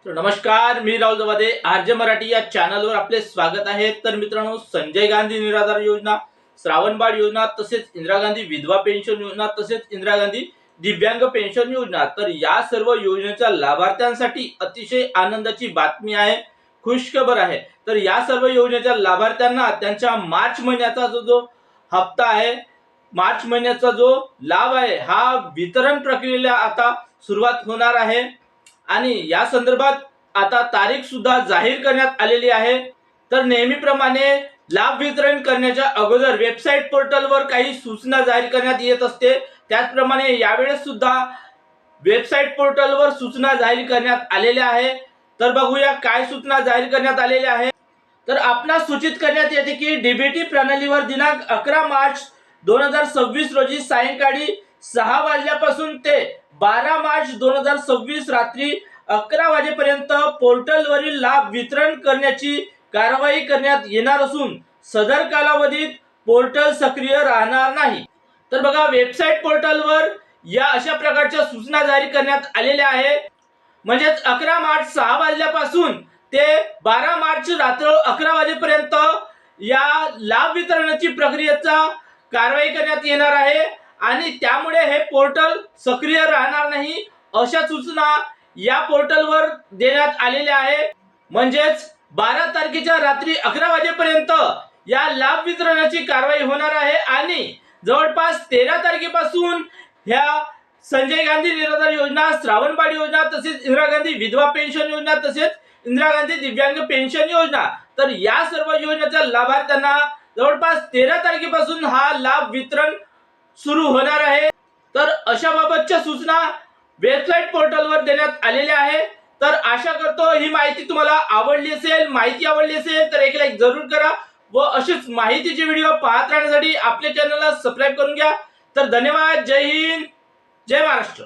तर नमस्कार, मी राहुल दवादे आरजे मराठी या चॅनलवर आपले स्वागत आहे। तर मित्रांनो, संजय गांधी निराधार योजना, श्रावणबाळ योजना, तसेच इंदिरा गांधी विधवा पेन्शन योजना, तसेच इंदिरा गांधी दिव्यांग पेन्शन योजना, तर या सर्व योजनेच्या लाभार्थ्यांसाठी अतिशय आनंदाची बातमी आहे, खुशखबर आहे। तर या सर्व योजनेच्या लाभार्थ्यांना त्यांच्या मार्च महिन्याचा जो हप्ता आहे, मार्च महिन्याचा जो लाभ आहे, हा वितरण प्रक्रियेला आता सुरुवात होणार आहे आणि या संदर्भात आता तारीख सुद्धा जाहीर करण्यात आलेली आहे। तर नेहमीप्रमाणे लाभ वितरण करण्याच्या अगोदर वेबसाईट पोर्टलवर काही सूचना जाहीर करण्यात येत असते, त्याचप्रमाणे यावेळेस सुद्धा वेबसाईट पोर्टलवर सूचना जाहीर करण्यात आलेल्या आहे। तर बघूया काय सूचना जाहीर करण्यात आलेल्या आहे। तर आपणास सूचित करण्यात येते की डीबीटी प्रणालीवर दिनांक 11 मार्च 2026 रोजी सायंकाळी 6 वाजल्यापासून ते 12 मार्च 2026 रात्री 11 वाजेपर्यंत पोर्टलवरील लाभ वितरण करण्याची कारवाई करण्यात येणार असून सदर कालावधीत पोर्टल सक्रिय राहणार नाही। तर बघा, वेबसाईट पोर्टलवर या अशा प्रकारच्या सूचना जारी करण्यात आलेल्या आहे। म्हणजेच 11 मार्च 6 वाजल्यापासून ते 12 मार्च रात्र 11 वाजेपर्यंत या लाभ वितरणाची प्रक्रियेचा कारवाई करण्यात येणार आहे आणि त्यामुळे हे पोर्टल सक्रिय राहणार नाही, अशा सूचना या पोर्टलवर देण्यात आलेल्या आहे। म्हणजेच 12 तारखेच्या रात्री 11 वाजेपर्यंत या लाभ वितरणाची कारवाई होणार आहे आणि जवळपास 13 तारखेपासून ह्या संजय गांधी निराधार योजना, श्रावणबाळ योजना, तसेच इंदिरा गांधी विधवा पेन्शन योजना, तसेच इंदिरा गांधी दिव्यांग पेन्शन योजना, तर या सर्व योजनेच्या लाभार्थ्यांना जवळपास 13 तारखेपासून हा लाभ वितरण सुरू होणार आहे। तर अशा बाबतच्या सूचना वेबसाईट पोर्टलवर देण्यात आलेल्या आहे। तर आशा करतो ही माहिती तुम्हाला आवडली असेल। माहिती आवडली असेल तर एक लाईक जरूर करा व अशीच माहितीचे व्हिडिओ पाहत राहण्यासाठी आपल्या चॅनलला सबस्क्राईब करून घ्या। तर धन्यवाद, जय हिंद, जय महाराष्ट्र।